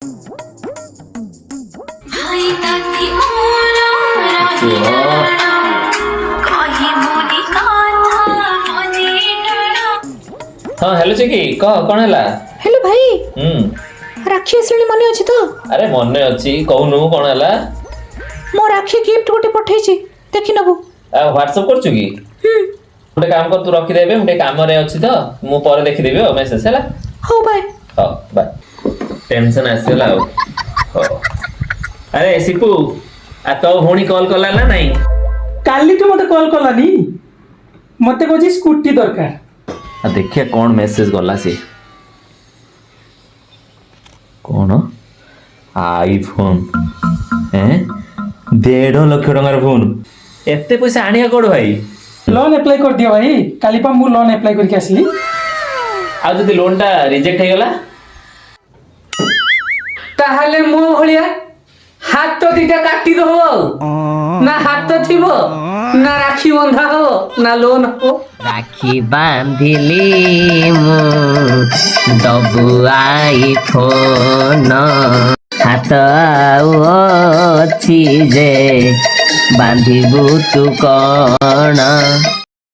हाँ हेलो चिकी कह कौन है? हेलो भाई। राखी आसली मन अच्छी तो? अरे मन अच्छी कहूनु कौन है? मो राखी गिफ्ट गोटे पठेछि देखि नबु। व्हाट्सएप करछु की? गोटे काम कर तू रखी देबे गोटे काम रे अछि तो मु पर देखि देबे मेसेज हैला। हो बाय। हो बाय। टेंशन आसेला हो। अरे सिपू आ तो होनी कॉल करला ना नहीं? काली तू मते कॉल करलानी मते कोजी स्कूटी दरकार। आ देखिए कौन मेसेज गला सी कौन आईफोन 1.5 लाख टंकार फोन एते पैसा आनिया कोड भाई? लोन अप्लाई कर दियो भाई काली पा मु लोन अप्लाई करके आसली। आ जदी लोन टा रिजेक्ट हे गला ताहले मो भलिया हाथ तो दीटा काटी दो ना हाथ तो थिबो ना राखी बंधा हो ना लोन हो। राखी बांधिली मु दबु आईफोन हाथ आउ अछि जे बांधिबु तू कौन